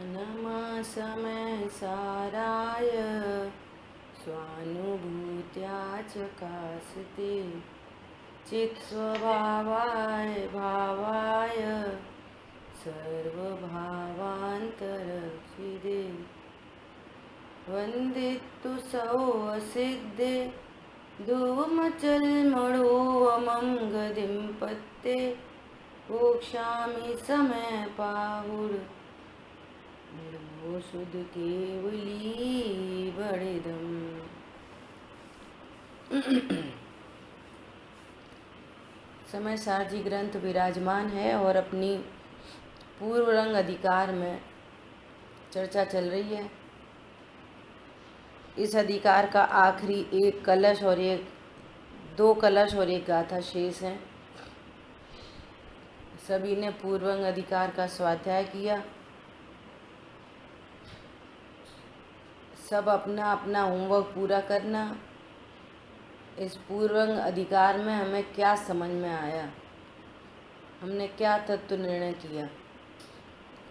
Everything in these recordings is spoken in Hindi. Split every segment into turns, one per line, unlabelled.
नमः समय साराय स्वानुभूत्या चकासते चित्स्वभावाय भावाय सर्वभावान्तरक्षिदे वन्दितु सौऽसिद्धे धूमचल्मणोऽमं गतिं पत्ते वोक्षामि समय पाहुर निर्मो शुद्ध केवली बड़ेदम। समय सारजी ग्रंथ विराजमान है और अपनी पूर्व रंग अधिकार में चर्चा चल रही है। इस अधिकार का आखिरी एक कलश और दो कलश और एक गाथा शेष है। सभी ने पूर्व रंग अधिकार का स्वाध्याय किया। सब अपना अपना होमवर्क पूरा करना। इस पूर्वंग अधिकार में हमें क्या समझ में आया, हमने क्या तत्व निर्णय किया।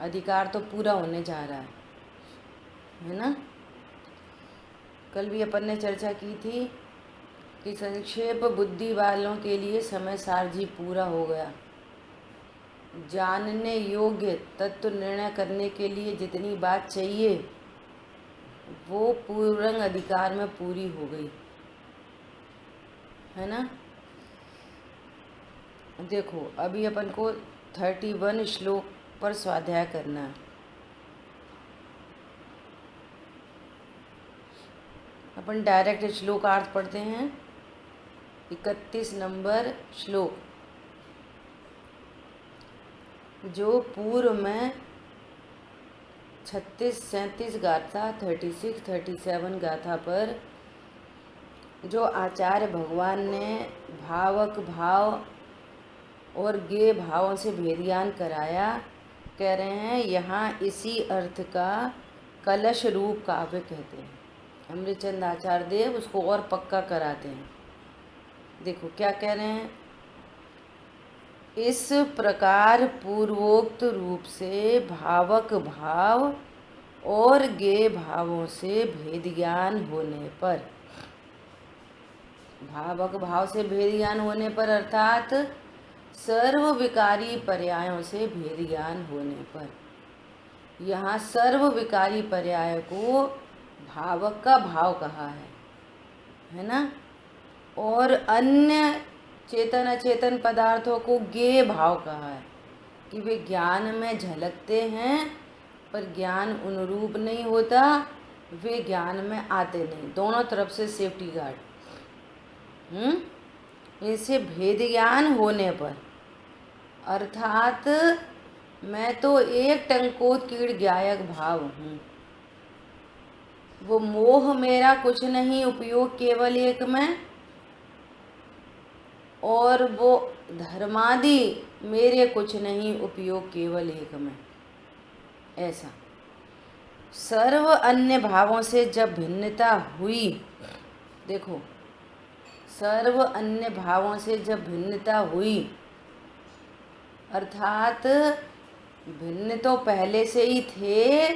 अधिकार तो पूरा होने जा रहा है ना। कल भी अपन ने चर्चा की थी कि संक्षेप बुद्धि वालों के लिए समय सारजी पूरा हो गया। जानने योग्य तत्व निर्णय करने के लिए जितनी बात चाहिए वो पूर्वरंग अधिकार में पूरी हो गई है ना। देखो अभी अपन को 31 श्लोक पर स्वाध्याय करना है। अपन डायरेक्ट श्लोकार्थ पढ़ते हैं। 31 नंबर श्लोक जो पूर्व में 36, 37 गाथा, 36, 37 गाथा पर जो आचार्य भगवान ने भावक भाव और गे भावों से भेद ज्ञान कराया, कह रहे हैं यहाँ इसी अर्थ का कलश रूप काव्य कहते हैं। अमृतचंद आचार्य देव उसको और पक्का कराते हैं। देखो क्या कह रहे हैं। इस प्रकार पूर्वोक्त रूप से भावक भाव और गे भावों से भेद ज्ञान होने पर, भावक भाव से भेद ज्ञान होने पर अर्थात सर्व विकारी पर्यायों से भेद ज्ञान होने पर, यहाँ सर्व विकारी पर्याय को भावक का भाव कहा है ना। और अन्य चेतन अचेतन पदार्थों को गे भाव कहा है कि वे ज्ञान में झलकते हैं पर ज्ञान अनुरूप नहीं होता, वे ज्ञान में आते नहीं। दोनों तरफ से सेफ्टी गार्ड। इनसे भेद ज्ञान होने पर अर्थात मैं तो एक टंकोत कीड़ ज्ञायक भाव हूँ, वो मोह मेरा कुछ नहीं, उपयोग केवल एक में, और वो धर्मादि मेरे कुछ नहीं, उपयोग केवल एक में। ऐसा सर्व अन्य भावों से जब भिन्नता हुई, देखो सर्व अन्य भावों से जब भिन्नता हुई अर्थात भिन्न तो पहले से ही थे,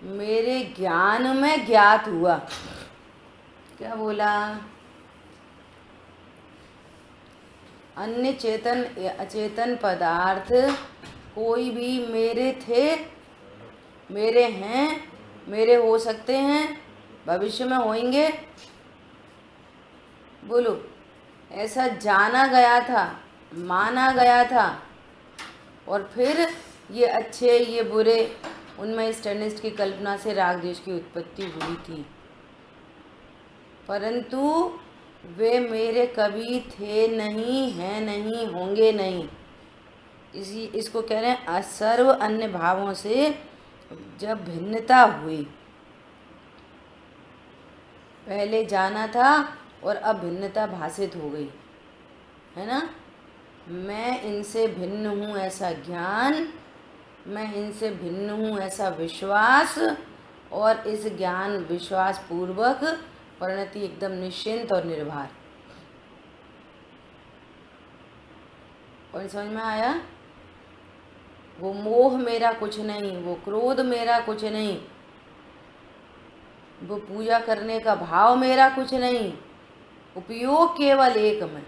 मेरे ज्ञान में ज्ञात हुआ। क्या बोला। अन्य चेतन अचेतन पदार्थ कोई भी मेरे थे, मेरे हैं, मेरे हो सकते हैं, भविष्य में होंगे। बोलो ऐसा जाना गया था, माना गया था, और फिर ये अच्छे ये बुरे, उनमें इस टनिस्ट की कल्पना से राग द्वेष की उत्पत्ति हुई थी, परंतु वे मेरे कभी थे नहीं, हैं नहीं, होंगे नहीं। इसको कह रहे हैं असर्व अन्य भावों से जब भिन्नता हुई। पहले जाना था और अब भिन्नता भाषित हो गई है ना। मैं इनसे भिन्न हूँ ऐसा ज्ञान, मैं इनसे भिन्न हूँ ऐसा विश्वास, और इस ज्ञान विश्वास पूर्वक परिणति एकदम निश्चिंत और निर्भर। और समझ में आया। वो मोह मेरा कुछ नहीं, वो क्रोध मेरा कुछ नहीं, वो पूजा करने का भाव मेरा कुछ नहीं, उपयोग केवल एक में।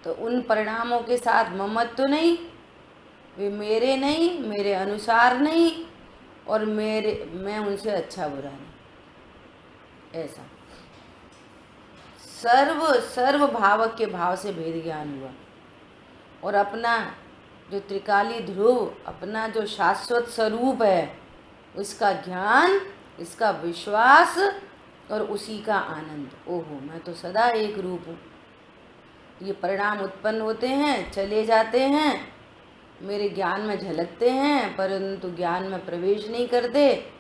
तो उन परिणामों के साथ ममत्व नहीं, वे मेरे नहीं, मेरे अनुसार नहीं, और मैं उनसे अच्छा बुरा नहीं। ऐसा सर्व भावक के भाव से भेद ज्ञान हुआ, और अपना जो त्रिकाली ध्रुव, अपना जो शाश्वत स्वरूप है, उसका ज्ञान, इसका विश्वास और उसी का आनंद। ओहो, मैं तो सदा एक रूप हूँ। ये परिणाम उत्पन्न होते हैं, चले जाते हैं, मेरे ज्ञान में झलकते हैं, परंतु ज्ञान में प्रवेश नहीं करते,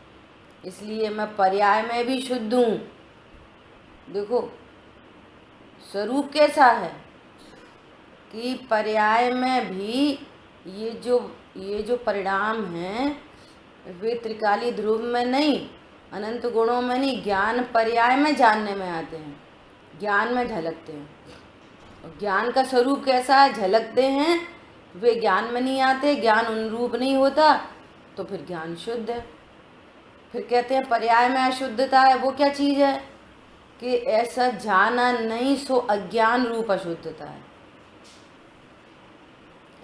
इसलिए मैं पर्याय में भी शुद्ध हूँ। देखो स्वरूप कैसा है कि पर्याय में भी ये जो परिणाम हैं, वे त्रिकाली ध्रुव में नहीं, अनंत गुणों में नहीं, ज्ञान पर्याय में जानने में आते हैं, ज्ञान में झलकते हैं। और ज्ञान का स्वरूप कैसा है? झलकते हैं, वे ज्ञान में नहीं आते, ज्ञान अनुरूप नहीं होता, तो फिर ज्ञान शुद्ध है। फिर कहते हैं पर्याय में अशुद्धता है। वो क्या चीज़ है कि ऐसा जाना नहीं सो अज्ञान रूप अशुद्धता है।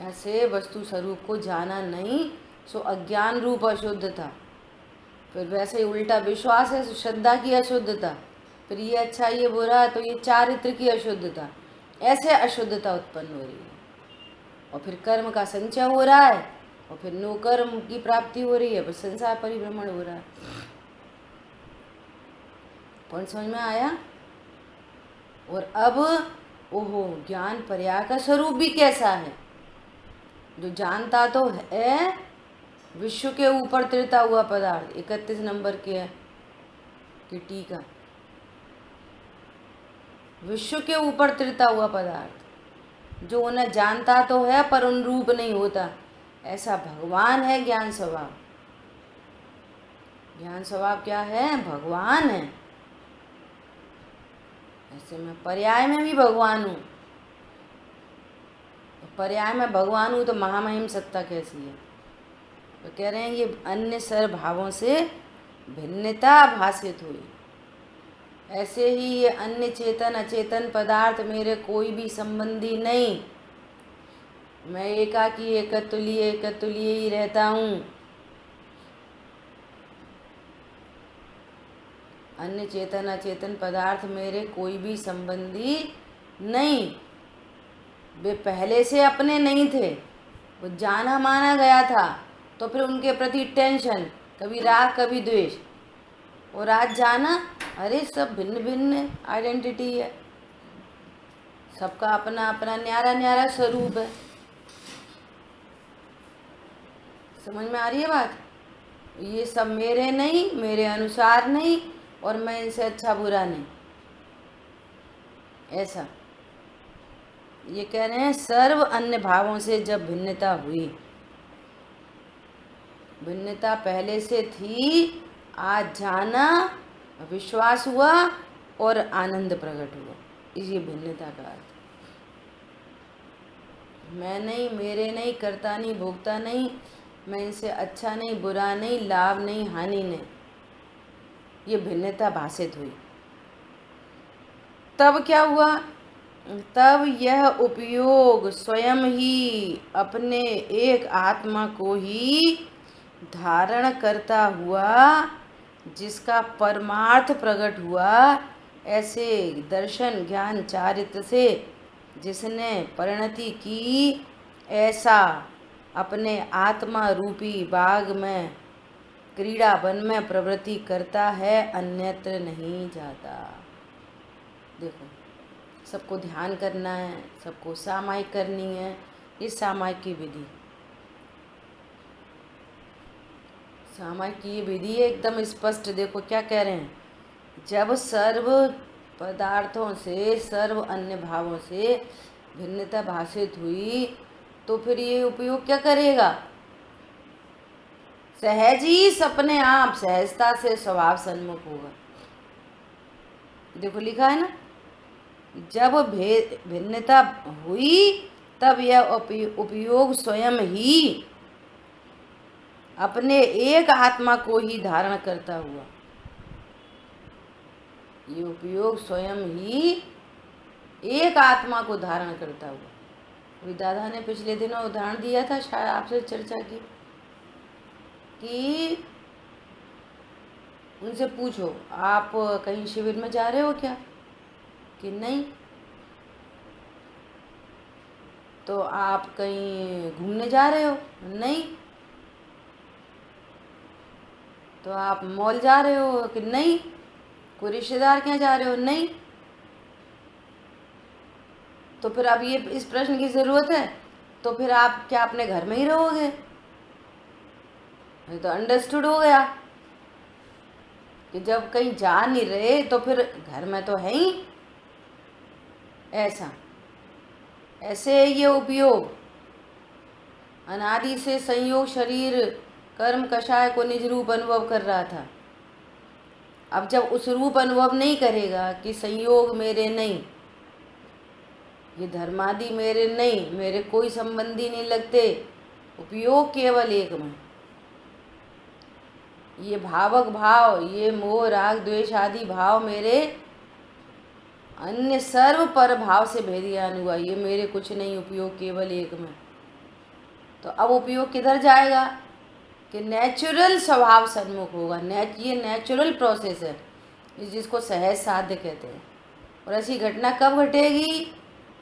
ऐसे वस्तु स्वरूप को जाना नहीं सो अज्ञान रूप अशुद्धता। फिर वैसे ही उल्टा विश्वास है सो श्रद्धा की अशुद्धता। फिर ये अच्छा ये बुरा, तो ये चारित्र की अशुद्धता। ऐसे अशुद्धता उत्पन्न हो रही है, और फिर कर्म का संचय हो रहा है, और फिर नो कर्म की प्राप्ति हो रही है, फिर संसार परिभ्रमण हो रहा है। कौन समझ में आया? और अब ओहो, ज्ञान पर्याय का स्वरूप भी कैसा है? जो जानता तो है विश्व के ऊपर तिरता हुआ पदार्थ, 31 नंबर के है कि टीका, विश्व के ऊपर तिरता हुआ पदार्थ जो उन्हें जानता तो है पर उन रूप नहीं होता, ऐसा भगवान है ज्ञान स्वभाव। ज्ञान स्वभाव क्या है? भगवान है। ऐसे मैं पर्याय में भी भगवान हूँ। पर्याय में भगवान हूँ तो महामहिम सत्ता कैसी है? तो कह रहे हैं ये अन्य सर्व भावों से भिन्नता भाषित हुई। ऐसे ही ये अन्य चेतन अचेतन पदार्थ मेरे कोई भी संबंधी नहीं, मैं एकाकी एकत्वलीय ही रहता हूँ। अन्य चेतन अचेतन पदार्थ मेरे कोई भी संबंधी नहीं, वे पहले से अपने नहीं थे, वो जाना माना गया था, तो फिर उनके प्रति टेंशन, कभी राग कभी द्वेष। और आज जाना अरे सब भिन्न भिन्न आइडेंटिटी है, सबका अपना अपना न्यारा न्यारा स्वरूप है। समझ में आ रही है बात? ये सब मेरे नहीं, मेरे अनुसार नहीं, और मैं इनसे अच्छा बुरा नहीं। ऐसा ये कह रहे हैं सर्व अन्य भावों से जब भिन्नता हुई, भिन्नता पहले से थी, आज जाना, विश्वास हुआ और आनंद प्रकट हुआ, ये भिन्नता का अर्थ। मैं नहीं, मेरे नहीं, करता नहीं, भोगता नहीं, मैं इनसे अच्छा नहीं, बुरा नहीं, लाभ नहीं, हानि नहीं, ये भिन्नता भाषित हुई। तब क्या हुआ? तब यह उपयोग स्वयं ही अपने एक आत्मा को ही धारण करता हुआ, जिसका परमार्थ प्रकट हुआ, ऐसे दर्शन ज्ञान चारित्र से जिसने परिणति की, ऐसा अपने आत्मा रूपी बाग में क्रीड़ा वन में प्रवृत्ति करता है, अन्यत्र नहीं जाता। देखो सबको ध्यान करना है, सबको सामायिक करनी है, ये सामायिक की विधि, सामायिक की विधि एकदम स्पष्ट। देखो क्या कह रहे हैं, जब सर्व पदार्थों से, सर्व अन्य भावों से भिन्नता भाषित हुई, तो फिर ये उपयोग क्या करेगा? सहज ही अपने आप सहजता से स्वभाव सन्मुख होगा। देखो लिखा है ना, जब भिन्नता हुई तब यह उपयोग स्वयं ही अपने एक आत्मा को ही धारण करता हुआ, ये उपयोग स्वयं ही एक आत्मा को धारण करता हुआ। अभी दादा ने पिछले दिनों उदाहरण दिया था, शायद आपसे चर्चा की, कि उनसे पूछो आप कहीं शिविर में जा रहे हो क्या, कि नहीं। तो आप कहीं घूमने जा रहे हो, नहीं। तो आप मॉल जा रहे हो, कि नहीं। कोई रिश्तेदार के यहाँ जा रहे हो, नहीं। तो फिर अब ये इस प्रश्न की ज़रूरत है, तो फिर आप क्या अपने घर में ही रहोगे? ये तो अंडरस्टूड हो गया कि जब कहीं जा नहीं रहे तो फिर घर में तो है ही। ऐसे ये उपयोग अनादि से संयोग शरीर कर्म कषाय को निज रूप अनुभव कर रहा था। अब जब उस रूप अनुभव नहीं करेगा कि संयोग मेरे नहीं, ये धर्मादि मेरे नहीं, मेरे कोई संबंधी नहीं लगते, उपयोग केवल एक में, ये भावक भाव, ये मोह राग द्वेष आदि भाव मेरे अन्य सर्व पर भाव से भेदियान हुआ, ये मेरे कुछ नहीं, उपयोग केवल एक में। तो अब उपयोग किधर जाएगा कि नेचुरल स्वभाव सन्मुख होगा। ये नेचुरल प्रोसेस है, जिसको सहज साध्य कहते हैं। और ऐसी घटना कब घटेगी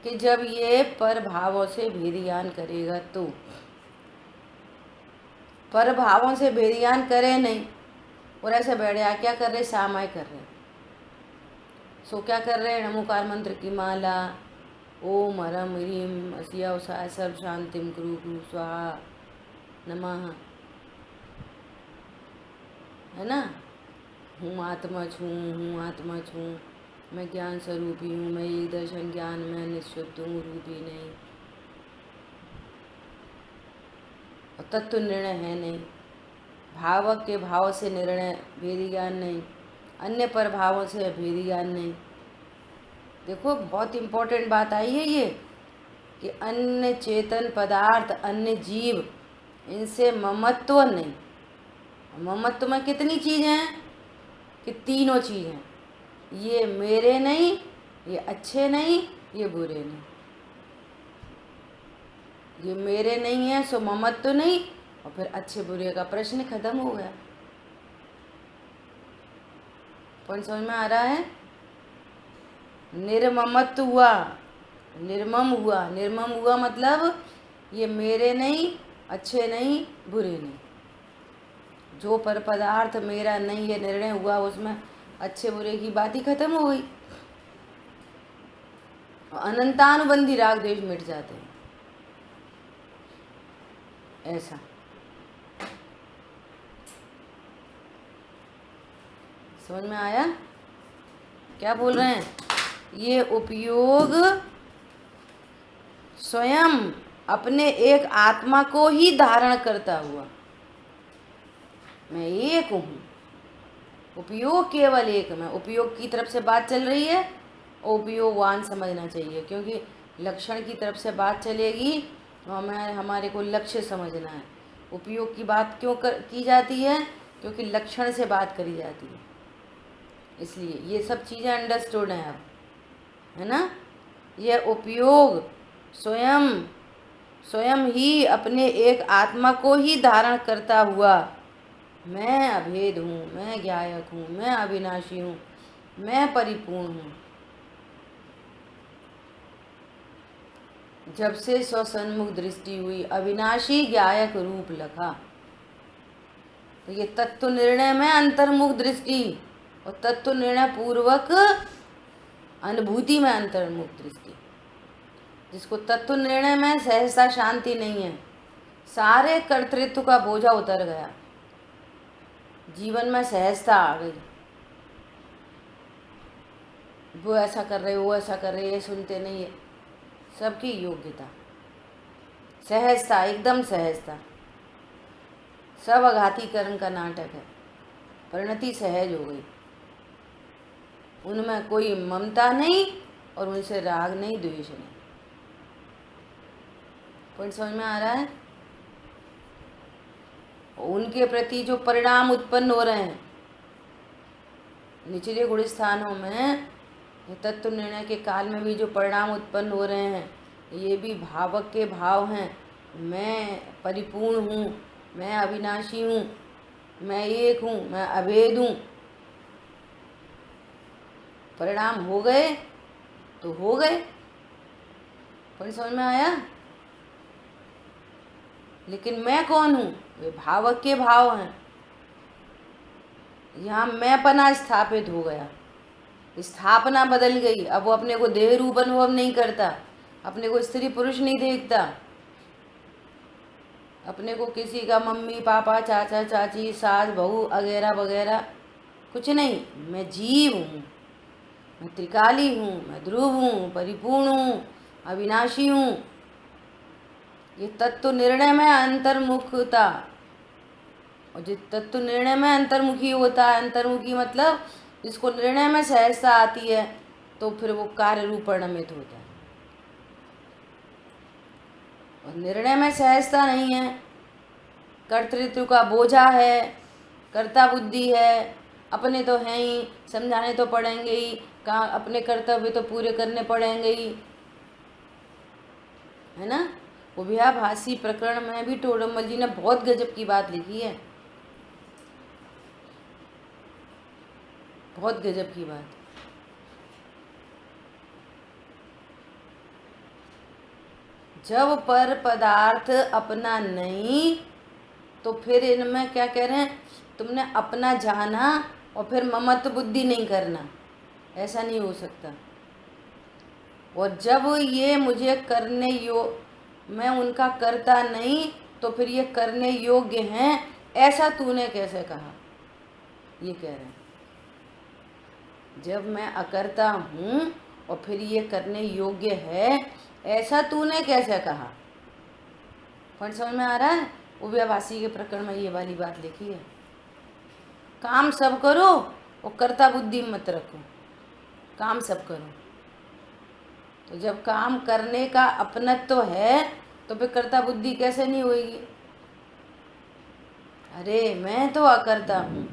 कि जब ये पर भावों से भेदियान करेगा। तो पर भावों से भेदियान करे नहीं और ऐसे बैठ गया, क्या कर रहे, सामाय कर रहे। सो क्या कर रहे हैं, नमोकार मंत्र की माला, ओम हरम ह्रीम अस्या उषाय सर्व शांतिम कुरु कुरु स्वाहा नमः, है ना। हूँ आत्मा छूँ, मैं ज्ञान स्वरूपी हूँ, मैं एक दर्शन ज्ञान में निश्चित हूँ, रूपी नहीं, और तत्व निर्णय है नहीं, भावक के भाव से निर्णय भेदी ज्ञान नहीं, अन्य पर भावों से भेदी ज्ञान नहीं। देखो बहुत इम्पोर्टेंट बात आई है ये, कि अन्य चेतन पदार्थ, अन्य जीव, इनसे ममत्व नहीं। ममत्व में कितनी चीज़ें हैं, कि तीनों चीज़ें, ये मेरे नहीं, ये अच्छे नहीं, ये बुरे नहीं। ये मेरे नहीं है सो ममत्व नहीं, और फिर अच्छे बुरे का प्रश्न खत्म हो गया। पॉइंट समझ में आ रहा है। निर्ममत्व हुआ, निर्मम हुआ। निर्मम हुआ मतलब ये मेरे नहीं, अच्छे नहीं, बुरे नहीं। जो पर पदार्थ मेरा नहीं ये निर्णय हुआ, उसमें अच्छे बुरे की बात ही खत्म हो गई। अनंतानुबंधी राग द्वेष मिट जाते हैं। ऐसा समझ में आया क्या बोल रहे हैं। ये उपयोग स्वयं अपने एक आत्मा को ही धारण करता हुआ, मैं एक हूँ, उपयोग केवल एक में। उपयोग की तरफ से बात चल रही है, और उपयोगवान समझना चाहिए, क्योंकि लक्षण की तरफ से बात चलेगी तो हमें हमारे को लक्ष्य समझना है। उपयोग की बात क्यों की जाती है, क्योंकि लक्षण से बात करी जाती है, इसलिए ये सब चीज़ें अंडरस्टूड हैं अब, है ना। यह उपयोग स्वयं ही अपने एक आत्मा को ही धारण करता हुआ, मैं अभेद हूँ, मैं ज्ञायक हूँ, मैं अविनाशी हूँ, मैं परिपूर्ण हूँ। जब से स्वसन्मुख दृष्टि हुई, अविनाशी ज्ञायक रूप लखा। तो ये तत्व निर्णय में अंतर्मुख दृष्टि, और तत्व निर्णय पूर्वक अनुभूति में अंतर्मुख दृष्टि। जिसको तत्व निर्णय में सहजता शांति नहीं है, सारे कर्तृत्व का बोझा उतर गया, जीवन में सहजता आ गई। वो ऐसा कर रहे, वो ऐसा कर रहे, ये सुनते नहीं है, सबकी योग्यता, सहजता, एकदम सहजता। सब अघाती कर्म का नाटक है, परिणति सहज हो गई। उनमें कोई ममता नहीं और उनसे राग नहीं, द्वेष नहीं। पॉइंट समझ में आ रहा है? उनके प्रति जो परिणाम उत्पन्न हो रहे हैं निचले गुण स्थानों में, तत्व निर्णय के काल में भी जो परिणाम उत्पन्न हो रहे हैं, ये भी भावक के भाव हैं। मैं परिपूर्ण हूँ, मैं अविनाशी हूँ, मैं एक हूँ, मैं अभेद हूँ। परिणाम हो गए तो हो गए, पर समझ में आया? लेकिन मैं कौन हूँ? वे भावक के भाव हैं। यहाँ मैंपना स्थापित हो गया, स्थापना बदल गई। अब वो अपने को देह रूप अनुभव नहीं करता, अपने को स्त्री पुरुष नहीं देखता, अपने को किसी का मम्मी पापा चाचा चाची सास बहू वगैरह वगैरह कुछ नहीं। मैं जीव हूँ, मैं त्रिकाली हूँ, मैं ध्रुव हूँ, परिपूर्ण हूँ, अविनाशी हूँ। ये तत्व निर्णय में अंतर्मुखता, और जिस तत्व निर्णय में अंतर्मुखी होता है, अंतर्मुखी मतलब जिसको निर्णय में सहजता आती है, तो फिर वो कार्य रूप परिणमित होता है। और निर्णय में सहजता नहीं है, कर्तृत्व का बोझा है, कर्ता बुद्धि है, अपने तो हैं ही, समझाने तो पड़ेंगे ही, कहाँ अपने कर्तव्य तो पूरे करने पड़ेंगे ही, है ना। उभयाभासी प्रकरण में भी टोडरमल जी ने बहुत गजब की बात लिखी है, बहुत गजब की बात। जब पर पदार्थ अपना नहीं, तो फिर इनमें क्या कह रहे हैं, तुमने अपना जाना और फिर ममत्व बुद्धि नहीं करना, ऐसा नहीं हो सकता। और जब ये मुझे करने मैं उनका करता नहीं, तो फिर ये करने योग्य हैं, ऐसा तूने कैसे कहा, ये कह रहे हैं। जब मैं अकर्ता हूँ और फिर ये करने योग्य है, ऐसा तूने कैसे कहा। पॉइंट समझ में आ रहा है? उभयाभासी के प्रकरण में ये वाली बात लिखी है। काम सब करो और कर्ता बुद्धि मत रखो, काम सब करो। तो जब काम करने का अपनत्व है, तो फिर कर्ता बुद्धि कैसे नहीं होगी। अरे मैं तो अकर्ता हूँ,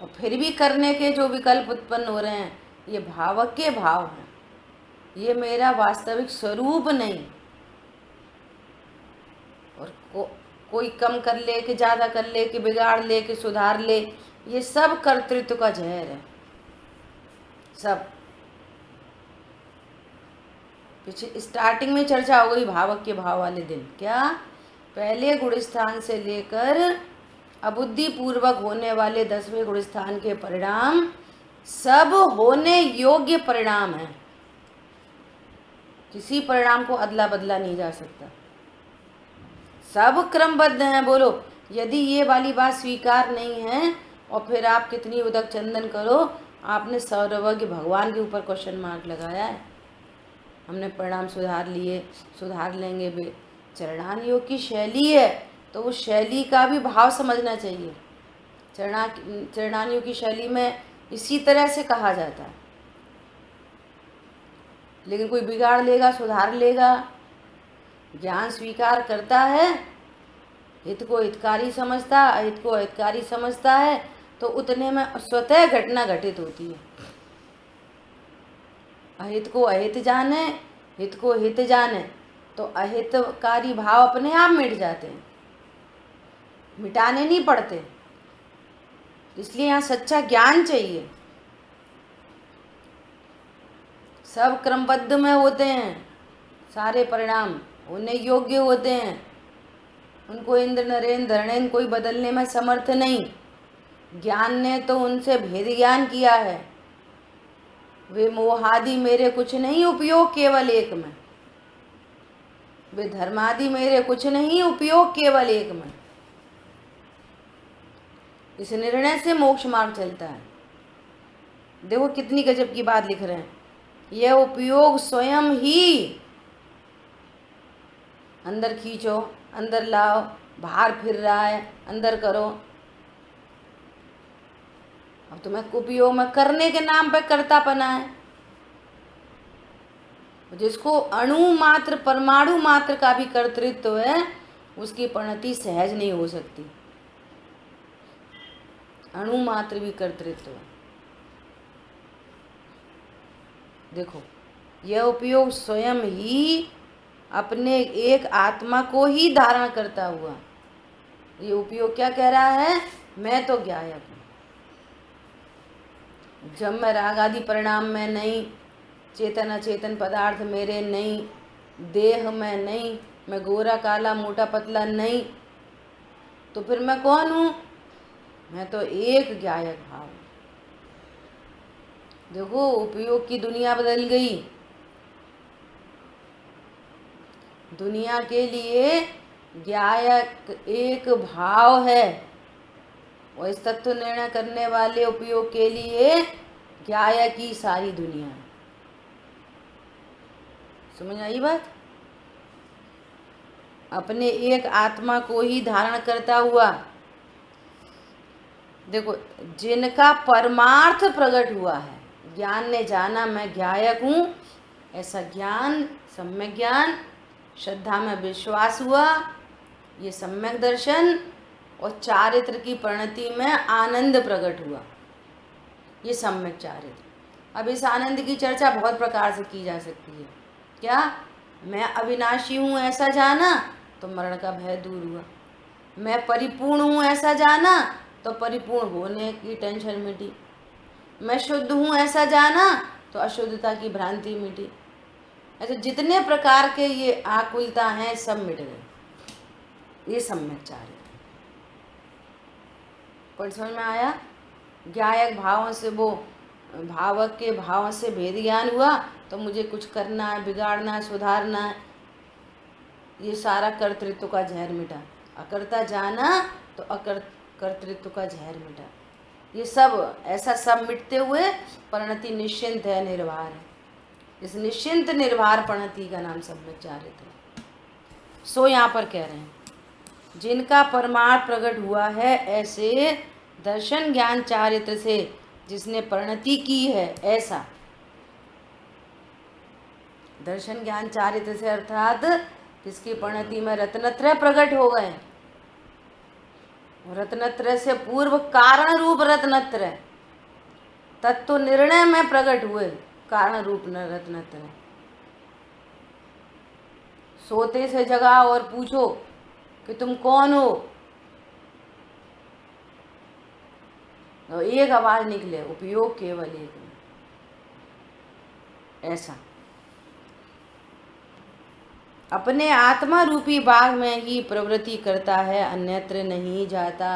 और फिर भी करने के जो विकल्प उत्पन्न हो रहे हैं, ये भावक के भाव हैं, ये मेरा वास्तविक स्वरूप नहीं। और कोई कम कर ले कि ज़्यादा कर ले कि बिगाड़ ले कि सुधार ले, ये सब कर्तृत्व का जहर है, सब। पीछे स्टार्टिंग में चर्चा हो गई भावक के भाव वाले दिन, क्या पहले गुण स्थान से लेकर अबुद्धि पूर्वक होने वाले 10वें गुण स्थान के परिणाम सब होने योग्य परिणाम है। किसी परिणाम को अदला बदला नहीं जा सकता, सब क्रमबद्ध हैं। बोलो, यदि ये वाली बात स्वीकार नहीं है, और फिर आप कितनी उदक चंदन करो, आपने सर्वज्ञ भगवान के ऊपर क्वेश्चन मार्क लगाया है। हमने परिणाम सुधार लिए, सुधार लेंगे भी। चरणान योग की शैली है, तो उस शैली का भी भाव समझना चाहिए। चरणान योग की शैली में इसी तरह से कहा जाता है, लेकिन कोई बिगाड़ लेगा, सुधार लेगा। ज्ञान स्वीकार करता है, हित को हितकारी समझता, अहित को अहितकारी समझता है, तो उतने में स्वतः घटना घटित होती है। अहित को अहित जाने, हित को हित जाने, तो अहितकारी भाव अपने आप मिट जाते हैं, मिटाने नहीं पड़ते। इसलिए यहाँ सच्चा ज्ञान चाहिए। सब क्रमबद्ध में होते हैं, सारे परिणाम होने योग्य होते हैं, उनको इंद्र नरेंद्र धरणेन कोई बदलने में समर्थ नहीं। ज्ञान ने तो उनसे भेद ज्ञान किया है। वे मोहादि मेरे कुछ नहीं, उपयोग केवल एक में। वे धर्मादि मेरे कुछ नहीं, उपयोग केवल एक में। इस निर्णय से मोक्ष मार्ग चलता है। देखो कितनी गजब की बात लिख रहे हैं। यह उपयोग स्वयं ही अंदर खींचो, अंदर लाओ, बाहर फिर रहा है, अंदर करो। अब तुम्हें उपयोग में करने के नाम पे कर्तापना है। जिसको अणु मात्र परमाणु मात्र का भी कर्तृत्व है, उसकी परिणति सहज नहीं हो सकती। अणु मात्र भी कर्तृत्व है। देखो, यह उपयोग स्वयं ही अपने एक आत्मा को ही धारण करता हुआ, ये उपयोग क्या कह रहा है? मैं तो ज्ञायक हूँ। जब मैं राग आदि परिणाम में नहीं, चेतन अचेतन पदार्थ मेरे नहीं, देह में नहीं, मैं गोरा काला मोटा पतला नहीं, तो फिर मैं कौन हूँ? मैं तो एक ज्ञायक भाव हूँ। देखो, उपयोग की दुनिया बदल गई। दुनिया के लिए ज्ञायक एक भाव है, और इस तत्व निर्णय करने वाले उपयोग के लिए ज्ञायक ही सारी दुनिया है। समझ आई बात? अपने एक आत्मा को ही धारण करता हुआ, देखो, जिनका परमार्थ प्रकट हुआ है, ज्ञान ने जाना मैं ज्ञायक हूँ, ऐसा ज्ञान, सम्यक ज्ञान, श्रद्धा में विश्वास हुआ, ये सम्यक दर्शन, और चारित्र की परिणति में आनंद प्रकट हुआ, ये सम्यक चारित्र। अब इस आनंद की चर्चा बहुत प्रकार से की जा सकती है। क्या? मैं अविनाशी हूँ ऐसा जाना तो मरण का भय दूर हुआ। मैं परिपूर्ण हूँ ऐसा जाना तो परिपूर्ण होने की टेंशन मिटी। मैं शुद्ध हूँ ऐसा जाना तो अशुद्धता की भ्रांति मिटी। ऐसे जितने प्रकार के ये आकुलता हैं सब मिट गए। ये सम्यक चारित्र। पर समझ में आया? ज्ञायक भावों से, वो भावक के भावों से भेद ज्ञान हुआ तो मुझे कुछ करना है, बिगाड़ना है, सुधारना है, ये सारा कर्तृत्व का जहर मिटा। अकर्ता जाना तो कर्तृत्व का जहर मिटा। ये सब ऐसा सब मिटते हुए परिणति निश्चिंत है, निर्भर है। इस निश्चिंत निर्भर परिणति का नाम सम्यक चारित्र है। सो यहाँ पर कह रहे हैं, जिनका परमार्थ प्रकट हुआ है, ऐसे दर्शन ज्ञान चारित्र से जिसने परिणति की है, ऐसा दर्शन ज्ञान चारित्र से अर्थात जिसकी परिणति में रत्नत्रय प्रकट हो गए। रत्नत्रय से पूर्व कारण रूप रत्नत्रय, तत्व निर्णय में प्रकट हुए कारण रूप रत्नत्रय। सोते से जगा और पूछो कि तुम कौन हो, तो एक आवाज निकले, उपयोग केवल एक में। ऐसा अपने आत्मा रूपी बाग में ही प्रवृत्ति करता है, अन्यत्र नहीं जाता।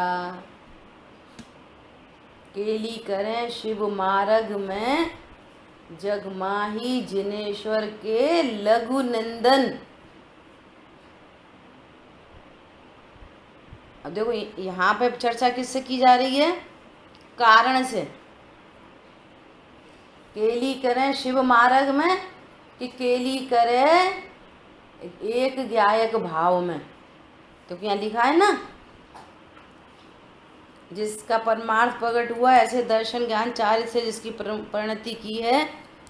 केली करें शिव मार्ग में जग माही जिनेश्वर के लघु नंदन। अब देखो, यहाँ पे चर्चा किससे की जा रही है? कारण से। केली करें शिव मार्ग में, कि केली करे एक ज्ञायक भाव में। तो यहाँ लिखा है ना, जिसका परमार्थ प्रकट हुआ, ऐसे दर्शन ज्ञान चारित्र से जिसकी परिणति की है,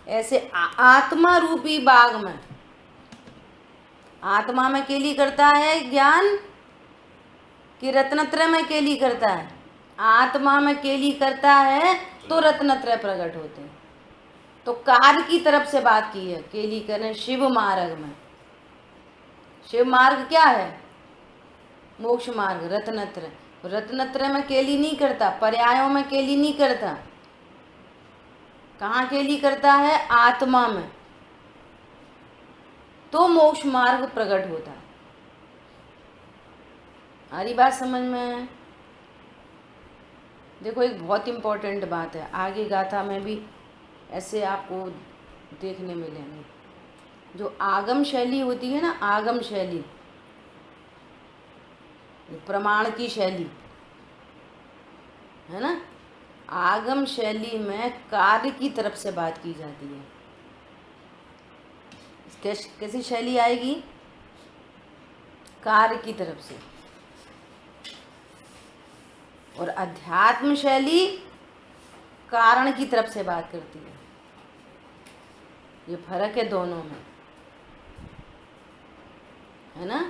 ऐसे आत्मा रूपी बाग में। आत्मा में केली करता है ज्ञान कि रत्नत्रय में केली करता है? आत्मा में केली करता है तो रत्नत्रय प्रकट होते हैं। तो कार्य की तरफ से बात की है, केली करें शिव मार्ग में। शिव मार्ग क्या है? मोक्ष मार्ग, रत्नत्रय। रत्नत्रय में केली नहीं करता, पर्यायों में केली नहीं करता। कहाँ केली करता है? आत्मा में। तो मोक्ष मार्ग प्रकट होता है। हमारी बात समझ में? देखो, एक बहुत इम्पोर्टेंट बात है, आगे गाथा में भी ऐसे आपको देखने मिलेंगे। जो आगम शैली होती है ना, आगम शैली, प्रमाण की शैली है ना, आगम शैली में कार्य की तरफ से बात की जाती है। कैसी शैली आएगी? कार्य की तरफ से। और अध्यात्म शैली कारण की तरफ से बात करती है। ये फर्क है दोनों में। है ना।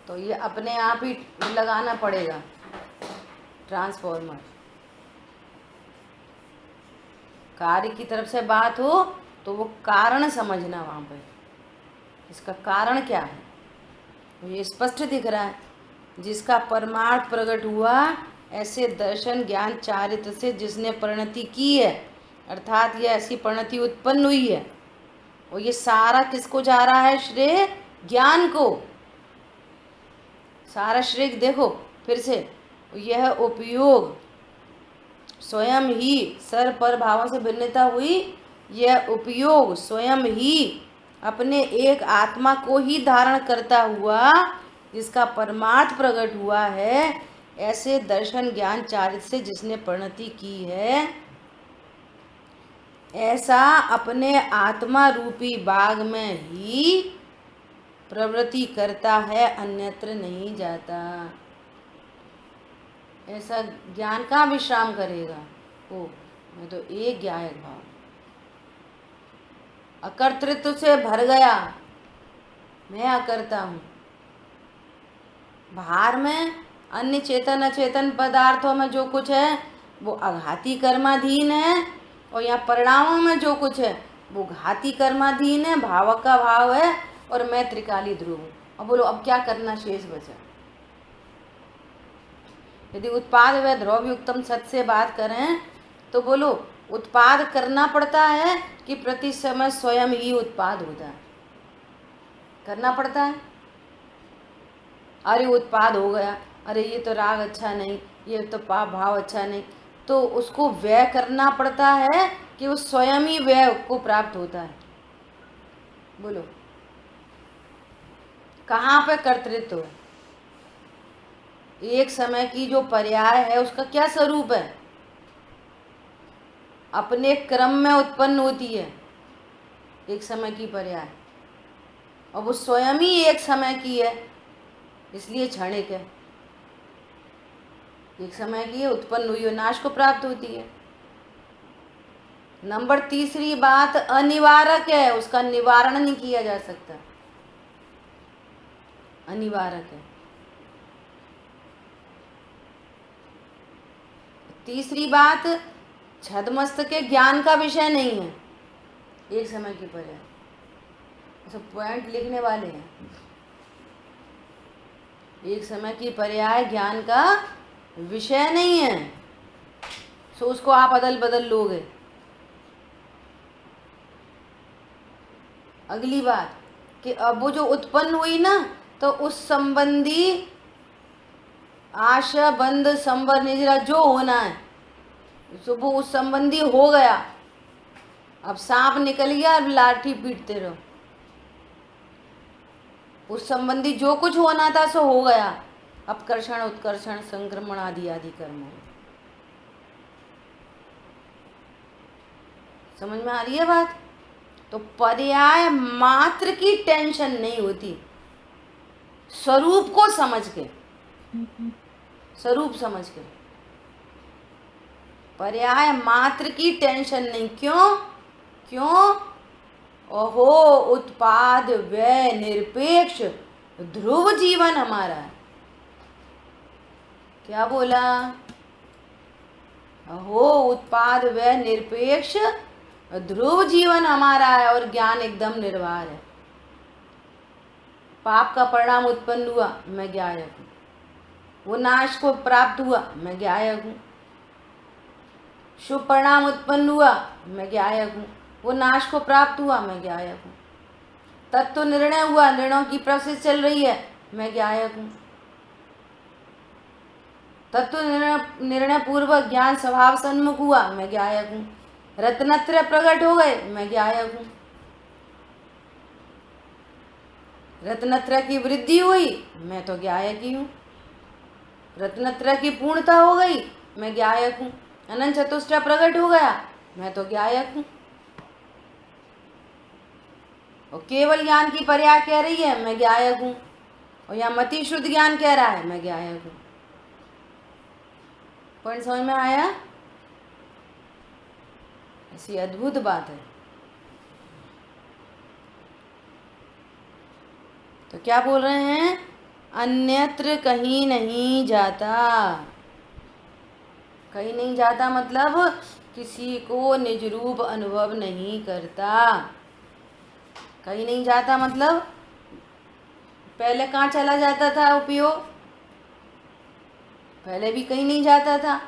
तो ये अपने आप ही लगाना पड़ेगा ट्रांसफॉर्मर। कार्य की तरफ से बात हो तो वो कारण समझना वहाँ पे, इसका कारण क्या है। तो ये स्पष्ट दिख रहा है, जिसका परमार्थ प्रकट हुआ ऐसे दर्शन ज्ञान चारित्र से जिसने परिणति की है, अर्थात ये ऐसी परिणति उत्पन्न हुई है। और ये सारा किसको जा रहा है? श्रेय ज्ञान को। सारा श्रेय देखो फिर से, यह उपयोग स्वयं ही सर पर भावों से भिन्नता हुई, यह उपयोग स्वयं ही अपने एक आत्मा को ही धारण करता हुआ जिसका परमार्थ प्रकट हुआ है, ऐसे दर्शन ज्ञान चारित्र से जिसने परिणति की है, ऐसा अपने आत्मा रूपी बाग में ही प्रवृत्ति करता है, अन्यत्र नहीं जाता। ऐसा ज्ञान कहाँ विश्राम करेगा? ओ मैं तो एक ज्ञायक भाव, अकर्तृत्व से भर गया, मैं अकर्ता हूँ। बाहर में अन्य चेतन अचेतन पदार्थों में जो कुछ है वो अघाती कर्माधीन है, और यहाँ परिणामों में जो कुछ है वो घाती कर्माधीन है, भावक का भाव है, और मैं त्रिकाली ध्रुव हूँ। अब बोलो अब क्या करना शेष बचा? यदि उत्पाद व द्रव्युक्तम सत से बात करें तो बोलो उत्पाद करना पड़ता है कि प्रति समय स्वयं ही उत्पाद होता है? करना पड़ता है। अरे उत्पाद हो गया, अरे ये तो राग अच्छा नहीं, ये तो पाप भाव अच्छा नहीं, तो उसको व्यय करना पड़ता है कि वो स्वयं ही व्यय को प्राप्त होता है? बोलो कहाँ पे कर्तृत्व है? एक समय की जो पर्याय है उसका क्या स्वरूप है? अपने क्रम में उत्पन्न होती है एक समय की पर्याय, और वो स्वयं ही एक समय की है, इसलिए क्षणिक है। एक समय की है, उत्पन्न हुई और नाश को प्राप्त होती है। नंबर तीसरी बात अनिवारक है, उसका निवारण नहीं किया जा सकता, अनिवारक है। तीसरी बात छदमस्त के ज्ञान का विषय नहीं है, एक समय की पर्याय। सब पॉइंट लिखने वाले हैं। एक समय की पर्याय ज्ञान का विषय नहीं है, सो उसको आप अदल बदल लोगे। अगली बात कि अब वो जो उत्पन्न हुई ना, तो उस संबंधी आशा बंध संबर निजरा जो होना है सो वो उस संबंधी हो गया। अब सांप निकल गया, अब लाठी पीटते रहो। उस संबंधी जो कुछ होना था सो हो गया। अपकर्षण उत्कर्षण संक्रमण आदि आदि कर्म। समझ में आ रही है बात? तो पर्याय मात्र की टेंशन नहीं होती, स्वरूप को समझ के, स्वरूप समझ के। पर्याय मात्र की टेंशन नहीं। क्यों? क्यों? ओहो उत्पाद व्यय निरपेक्ष ध्रुव जीवन हमारा है। क्या बोला? अहो उत्पाद व्यय निरपेक्ष ध्रुव जीवन हमारा है, और ज्ञान एकदम निर्वार है। पाप का परिणाम उत्पन्न हुआ, मैं ज्ञायक हूँ। वो नाश को प्राप्त हुआ, मैं ज्ञायक हूँ। शुभ परिणाम उत्पन्न हुआ, मैं ज्ञायक हूँ। वो नाश को प्राप्त हुआ, मैं ज्ञायक हूँ। तत्व निर्णय हुआ, निर्णयों की प्रोसेस चल रही है, मैं ज्ञायक हूँ। तत्व निर्णय पूर्वक ज्ञान स्वभाव सन्मुख हुआ, मैं ज्ञायक हूँ। रत्नत्रय प्रकट हो गए, मैं ज्ञायक हूँ। रत्नत्रय की वृद्धि हुई, मैं तो ज्ञायक ही हूँ। रत्नत्रय की पूर्णता हो गई, मैं ज्ञायक हूँ। अनंत चतुष्टय प्रकट हो गया, मैं तो ज्ञायक हूँ। और केवल ज्ञान की पर्याय कह रही है, मैं ज्ञायक हूँ। और यहाँ मति शुद्ध ज्ञान कह रहा है, मैं ज्ञायक हूँ। पॉइंट समझ में आया? ऐसी अद्भुत बात है। तो क्या बोल रहे हैं? अन्यत्र कहीं नहीं जाता। कहीं नहीं जाता मतलब किसी को निज रूप अनुभव नहीं करता। कहीं नहीं जाता मतलब पहले कहाँ चला जाता था उपयोग? पहले भी कहीं नहीं जाता था,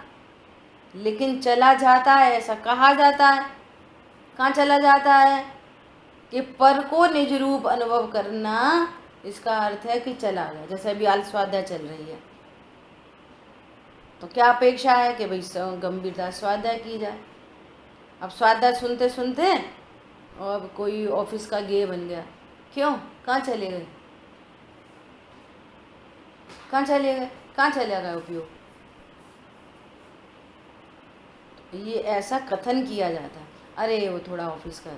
लेकिन चला जाता है ऐसा कहा जाता है। कहाँ चला जाता है? कि पर को निज रूप अनुभव करना, इसका अर्थ है कि चला गया। जैसे अभी आल स्वाध्याय चल रही है, तो क्या अपेक्षा है कि भाई गंभीरता स्वाध्याय की जाए। अब स्वाध्याय सुनते सुनते और अब कोई ऑफिस का गे बन गया। क्यों? कहाँ चले गए? कहाँ चले गए? कहाँ चला गया उपयोग? ये ऐसा कथन किया जाता है, अरे वो थोड़ा ऑफिस का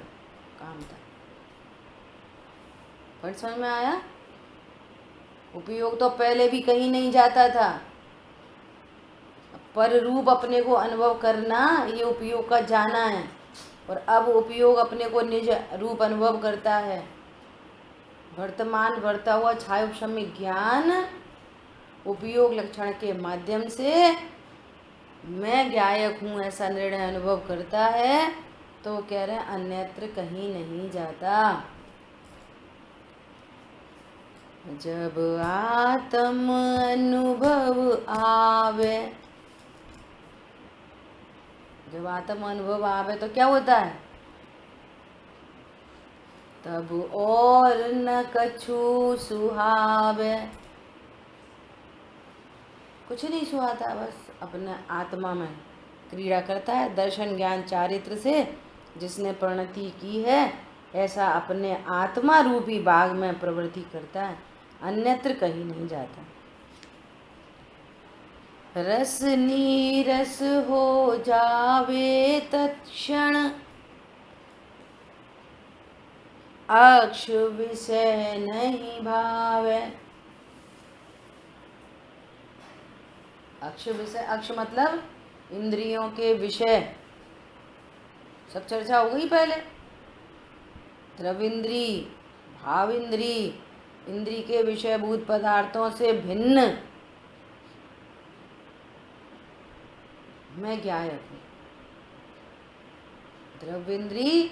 काम था। पर समझ में आया? उपयोग तो पहले भी कहीं नहीं जाता था। पर रूप अपने को अनुभव करना, ये उपयोग का जाना है। और अब उपयोग अपने को निज रूप अनुभव करता है। वर्तमान बढ़ता हुआ छायोपशम्य ज्ञान उपयोग लक्षण के माध्यम से मैं ज्ञायक हूँ ऐसा निर्णय अनुभव करता है। तो कह रहे हैं अन्यत्र कहीं नहीं जाता। जब आत्म अनुभव आवे, जब आत्म अनुभव आवे तो क्या होता है? तब और न कछु सुहावे। कुछ नहीं सुहाता, बस अपने आत्मा में क्रीड़ा करता है। दर्शन ज्ञान चारित्र से जिसने प्रणति की है, ऐसा अपने आत्मा रूपी बाग में प्रवृत्ति करता है, अन्यत्र कहीं नहीं जाता। रस नीरस हो जावे तत्क्षण, अक्ष विषय नहीं भावे। अक्ष विषय, अक्ष मतलब इंद्रियों के विषय, सब चर्चा हो गई पहले। द्रविंद्री, भाव इंद्री, इंद्री के विषयभूत पदार्थों से भिन्न मैं ज्ञायक हूँ। द्रव्येंद्री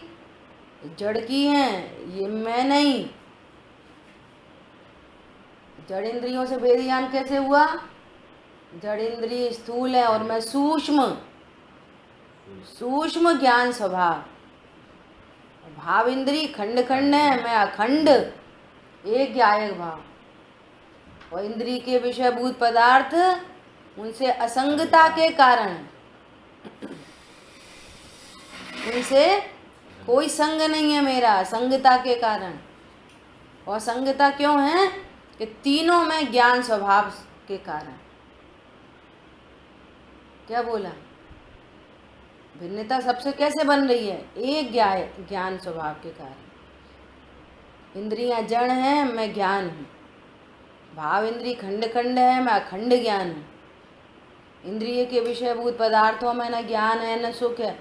जड़ की हैं, ये मैं नहीं। जड़ इंद्रियों से भेद ज्ञान कैसे हुआ? जड़ इंद्रिय स्थूल है और मैं सूक्ष्म, सूक्ष्म ज्ञान स्वभाव। भाव इंद्री खंड खंड है, मैं अखंड एक ज्ञायक भाव। और इंद्री के विषयभूत पदार्थ उनसे असंगता के कारण, उनसे कोई संग नहीं है मेरा, असंगता के कारण। और असंगता क्यों है? कि तीनों में ज्ञान स्वभाव के कारण। क्या बोला? भिन्नता सबसे कैसे बन रही है? एक ज्ञान स्वभाव के कारण। इंद्रियां जड़ हैं, मैं ज्ञान हूँ। भाव इंद्री खंड खंड है, मैं अखंड ज्ञान हूँ। इंद्रिय के विषयभूत पदार्थों में न ज्ञान है न सुख है,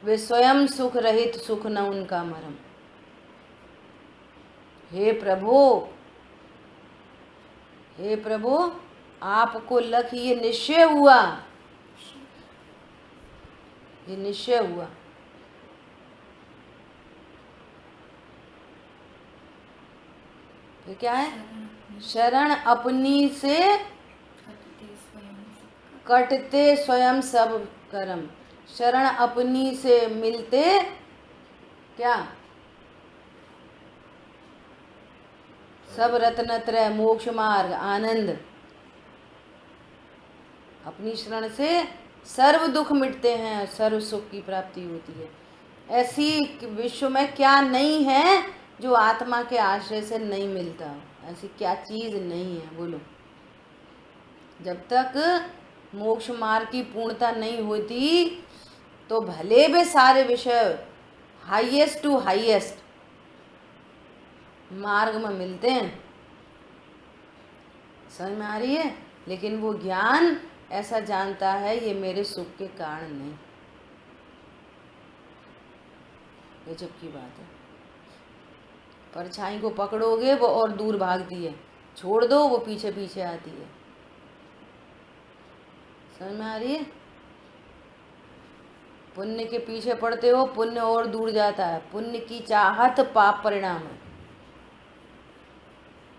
वे स्वयं सुख रहित, सुख न उनका मरम। हे प्रभु, हे प्रभु, आपको लख ये निश्चय हुआ, ये निश्चय हुआ। ये क्या है? शरण अपनी से कटते स्वयं सब कर्म। शरण अपनी से मिलते क्या? सब रत्नत्रय, मोक्ष मार्ग, आनंद। अपनी शरण से सर्व दुख मिटते हैं, सर्व सुख की प्राप्ति होती है। ऐसी विश्व में क्या नहीं है जो आत्मा के आश्रय से नहीं मिलता? ऐसी क्या चीज नहीं है? बोलो। जब तक मोक्ष मार्ग की पूर्णता नहीं होती तो भले वे सारे विषय हाईएस्ट टू हाईएस्ट मार्ग में मिलते हैं, समझ में आ रही है? लेकिन वो ज्ञान ऐसा जानता है ये मेरे सुख के कारण नहीं। गजब की बात है। परछाई को पकड़ोगे वो और दूर भागती है, छोड़ दो वो पीछे पीछे आती है। समझ में आ रही है? पुण्य के पीछे पड़ते हो, पुण्य और दूर जाता है। पुण्य की चाहत पाप परिणाम है।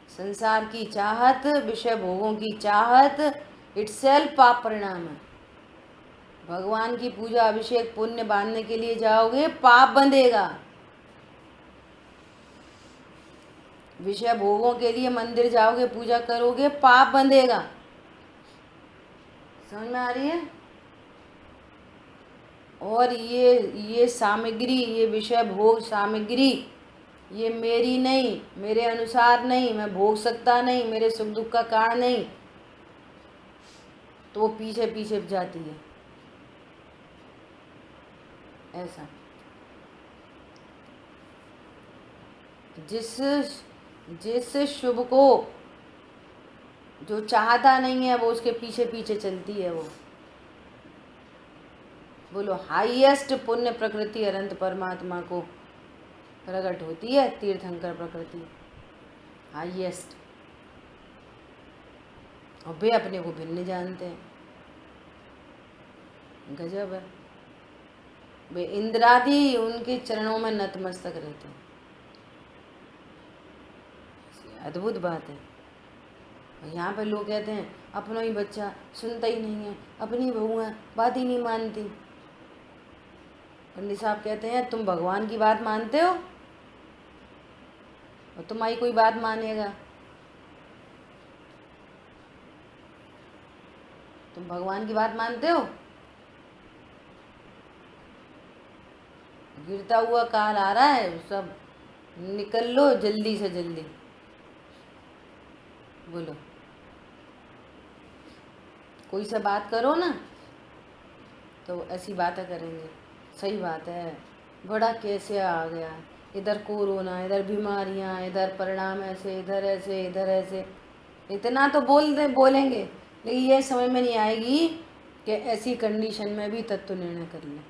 संसार की चाहत, विषय भोगों की चाहत इटसेल्फ पाप परिणाम है। भगवान की पूजा अभिषेक पुण्य बांधने के लिए जाओगे, पाप बंधेगा। विषय भोगों के लिए मंदिर जाओगे, पूजा करोगे, पाप बंधेगा। समझ में आ रही है? और ये सामग्री, ये विषय भोग सामग्री, ये मेरी नहीं, मेरे अनुसार नहीं, मैं भोग सकता नहीं, मेरे सुख दुख का कारण नहीं, तो वो पीछे पीछे जाती है। ऐसा जिस शुभ को जो चाहता नहीं है वो उसके पीछे पीछे चलती है। वो बोलो हाईएस्ट पुण्य प्रकृति अनंत परमात्मा को प्रकट होती है, तीर्थंकर प्रकृति हाईएस्ट। और वे अपने को भिन्न जानते हैं। गजब है। वे इंद्रादि उनके चरणों में नतमस्तक रहते हैं। अद्भुत बात है। और यहाँ पर लोग कहते हैं अपना ही बच्चा सुनता ही नहीं है, अपनी बहू है बात ही नहीं मानती। पंडित साहब कहते हैं तुम भगवान की बात मानते हो और तुम्हारी कोई बात मानेगा? तुम भगवान की बात मानते हो? गिरता हुआ काल आ रहा है, सब निकल लो जल्दी से जल्दी। बोलो कोई से बात करो ना तो ऐसी बातें करेंगे। सही बात है, बड़ा कैसे आ गया, इधर कोरोना, इधर बीमारियां, इधर परिणाम ऐसे, इधर ऐसे, इधर ऐसे। इतना तो बोलेंगे, लेकिन ये समझ में नहीं आएगी कि ऐसी कंडीशन में भी तत्व निर्णय कर लें।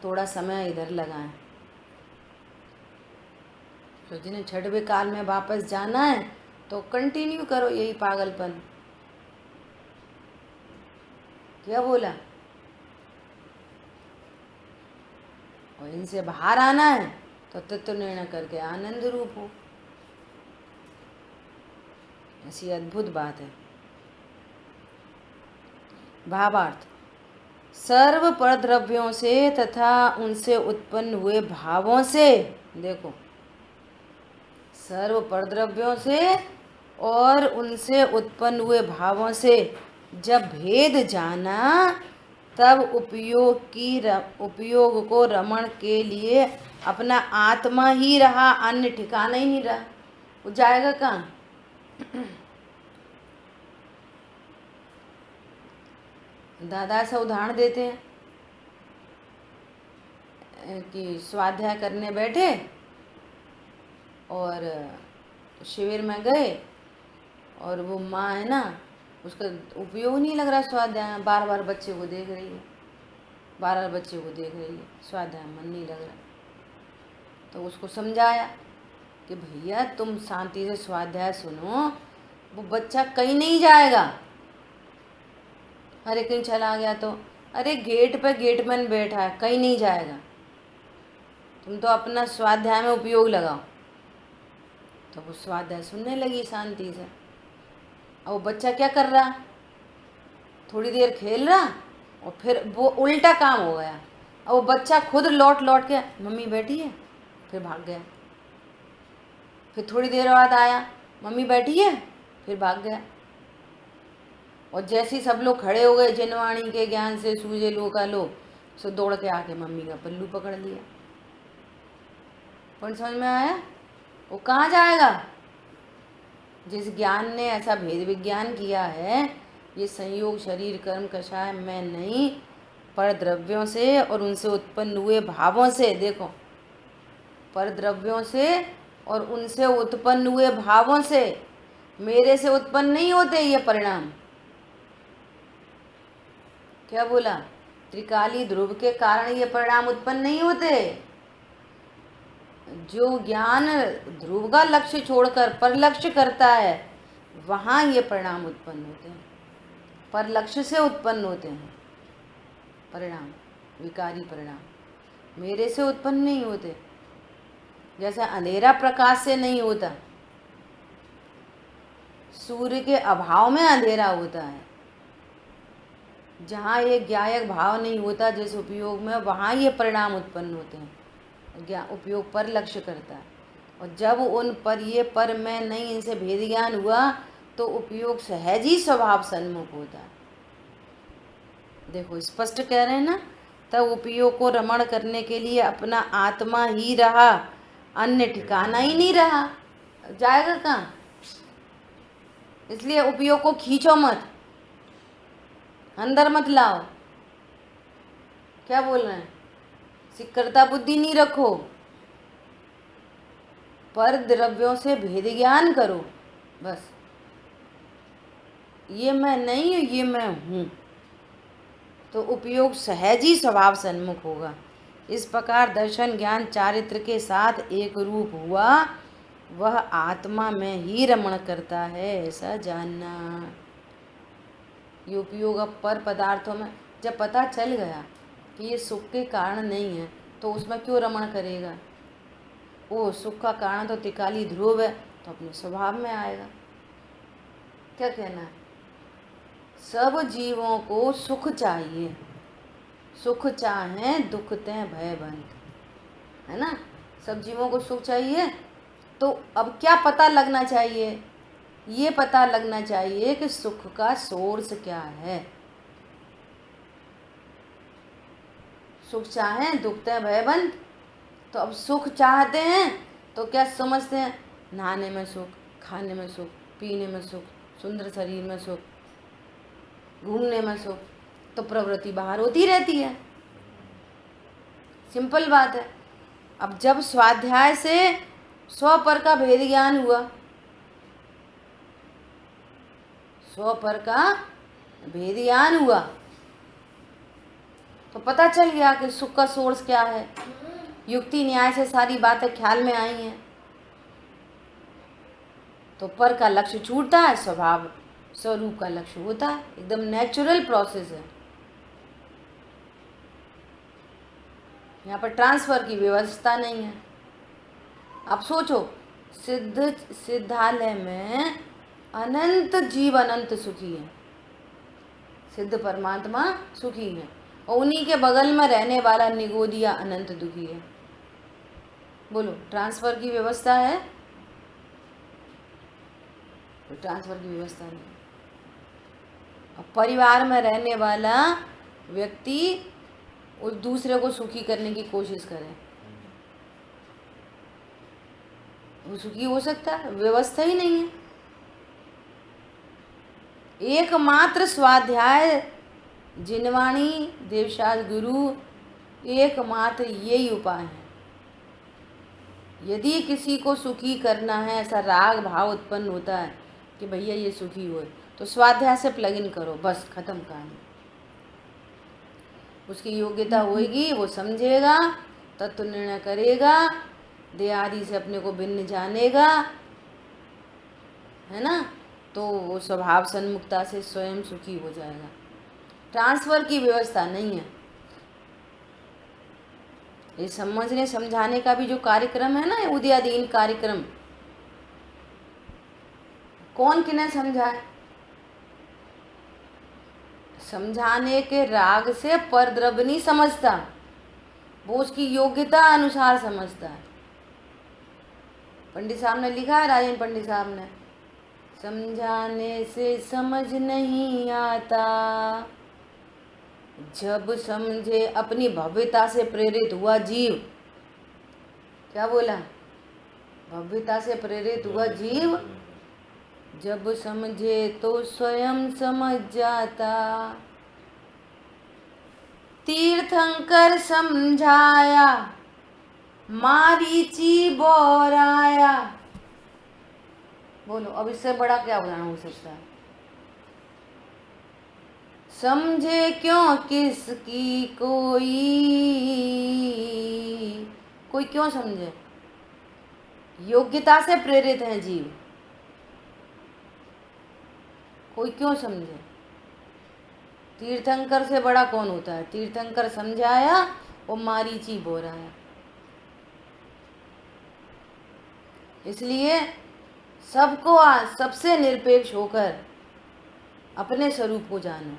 थोड़ा समय इधर लगाएं। तो जिन्हें छठवें काल में वापस जाना है तो कंटिन्यू करो यही पागलपन। क्या बोला? और इनसे बाहर आना है तो तत्व निर्णय करके आनंद रूप हो। ऐसी अद्भुत बात है। भावार्थ, सर्व परद्रव्यों से तथा उनसे उत्पन्न हुए भावों से, देखो सर्व परद्रव्यों से और उनसे उत्पन्न हुए भावों से जब भेद जाना, तब उपयोग को रमण के लिए अपना आत्मा ही रहा, अन्य ठिकाना ही नहीं रहा। वो जाएगा कहाँ? दादा ऐसा उदाहरण देते हैं कि स्वाध्याय करने बैठे और शिविर में गए और वो माँ है ना, उसका उपयोग नहीं लग रहा स्वाध्याय, बार बार बच्चे को देख रही है, बार बार बच्चे को देख रही है, स्वाध्याय मन नहीं लग रहा। तो उसको समझाया कि भैया तुम शांति से स्वाध्याय सुनो, वो बच्चा कहीं नहीं जाएगा। अरे कहीं चला गया तो, अरे गेट पे गेटमैन बैठा है, कहीं नहीं जाएगा, तुम तो अपना स्वाध्याय में उपयोग लगाओ। तो वो स्वाध्याय सुनने लगी शांति से। और वो बच्चा क्या कर रहा, थोड़ी देर खेल रहा और फिर वो उल्टा काम हो गया। और वो बच्चा खुद लौट के मम्मी बैठी है, फिर भाग गया। फिर थोड़ी देर बाद आया, मम्मी बैठी है, फिर भाग गया। और जैसे ही सब लोग खड़े हो गए जिनवाणी के ज्ञान से सूझे लो का लो, सो दौड़ के आके मम्मी का पल्लू पकड़ लिया। पर समझ में आया? वो कहाँ जाएगा? जिस ज्ञान ने ऐसा भेद विज्ञान किया है, ये संयोग शरीर कर्म कषाय मैं नहीं, पर द्रव्यों से और उनसे उत्पन्न हुए भावों से, देखो पर द्रव्यों से और उनसे उत्पन्न हुए भावों से, मेरे से उत्पन्न नहीं होते ये परिणाम। क्या बोला? त्रिकाली ध्रुव के कारण ये परिणाम उत्पन्न नहीं होते। जो ज्ञान ध्रुव का लक्ष्य छोड़कर पर लक्ष्य करता है, वहाँ ये परिणाम उत्पन्न होते हैं। पर लक्ष्य से उत्पन्न होते हैं परिणाम, विकारी परिणाम मेरे से उत्पन्न नहीं होते। जैसे अंधेरा प्रकाश से नहीं होता, सूर्य के अभाव में अंधेरा होता है। जहाँ ये ज्ञायक भाव नहीं होता जिस उपयोग में, वहाँ ये परिणाम उत्पन्न होते हैं। उपयोग पर लक्ष्य करता है, और जब उन पर ये पर मैं नहीं, इनसे भेद ज्ञान हुआ तो उपयोग सहज ही स्वभाव सन्मुख होता है। देखो स्पष्ट कह रहे हैं ना, तब उपयोग को रमण करने के लिए अपना आत्मा ही रहा, अन्य ठिकाना ही नहीं रहा, जाएगा कहाँ। इसलिए उपयोग को खींचो मत, अंदर मत लाओ। क्या बोल रहे हैं, सिकरता बुद्धि नहीं रखो, पर द्रव्यों से भेद ज्ञान करो। बस ये मैं नहीं हूँ, ये मैं हूँ, तो उपयोग सहज ही स्वभाव सन्मुख होगा। इस प्रकार दर्शन ज्ञान चारित्र के साथ एक रूप हुआ, वह आत्मा में ही रमण करता है, ऐसा जानना। ये उपयोग अब पर पदार्थों में जब पता चल गया कि ये सुख के कारण नहीं है, तो उसमें क्यों रमण करेगा। वो सुख का कारण तो त्रिकाली ध्रुव है, तो अपने स्वभाव में आएगा। क्या कहना है, सब जीवों को सुख चाहिए, सुख चाहें दुख तें भयबंद, है ना। सब जीवों को सुख चाहिए, तो अब क्या पता लगना चाहिए, ये पता लगना चाहिए कि सुख का सोर्स क्या है। सुख चाहें दुख तें भयबंद, तो अब सुख चाहते हैं तो क्या समझते हैं, नहाने में सुख, खाने में सुख, पीने में सुख, सुंदर शरीर में सुख, घूमने में सुख, तो प्रवृत्ति बाहर होती रहती है। सिंपल बात है। अब जब स्वाध्याय से स्वपर का भेद ज्ञान हुआ, स्वपर का भेद ज्ञान हुआ, तो पता चल गया कि सुख का सोर्स क्या है। युक्ति न्याय से सारी बातें ख्याल में आई हैं, तो पर का लक्ष्य छूटता है, स्वभाव स्वरूप का लक्ष्य होता है। एकदम नेचुरल प्रोसेस है। यहाँ पर ट्रांसफर की व्यवस्था नहीं है। अब सोचो, सिद्धालय में अनंत जीव अनंत सुखी है, सिद्ध परमात्मा सुखी है, और उन्हीं के बगल में रहने वाला निगोदिया अनंत दुखी है। बोलो, ट्रांसफर की व्यवस्था है? तो ट्रांसफर की व्यवस्था नहीं। अब परिवार में रहने वाला व्यक्ति उस दूसरे को सुखी करने की कोशिश करे, वो सुखी हो सकता है? व्यवस्था ही नहीं है। एकमात्र स्वाध्याय जिनवाणी देवशास गुरु, एकमात्र यही उपाय है। यदि किसी को सुखी करना है, ऐसा राग भाव उत्पन्न होता है कि भैया ये सुखी हो, तो स्वाध्याय से प्लग इन करो, बस खत्म कहानी। उसकी योग्यता होगी, वो समझेगा, तत्व निर्णय करेगा, देहादि से अपने को भिन्न जानेगा, है ना, तो वो स्वभाव सन्मुखता से स्वयं सुखी हो जाएगा। ट्रांसफर की व्यवस्था नहीं है। ये समझने समझाने का भी जो कार्यक्रम है ना, उदयादीन कार्यक्रम, कौन किन्हें समझाए? समझाने के राग से पर द्रव्य नहीं समझता, वो उसकी योग्यता अनुसार समझता है। पंडित साहब ने लिखा है, राजेंद्र पंडित साहब ने, समझाने से समझ नहीं आता, जब समझे अपनी भव्यता से प्रेरित हुआ जीव। क्या बोला? भव्यता से प्रेरित हुआ जीव जब समझे तो स्वयं समझ जाता। तीर्थंकर समझाया, मारीची बोराया। बोलो, अब इससे बड़ा क्या उदाहरण हो सकता है? समझे क्यों किसकी कोई क्यों समझे? योग्यता से प्रेरित हैं जीव। कोई क्यों समझे? तीर्थंकर से बड़ा कौन होता है? तीर्थंकर समझाया और मारीची बोराया। इसलिए सबको सबसे निरपेक्ष होकर अपने स्वरूप को जानो।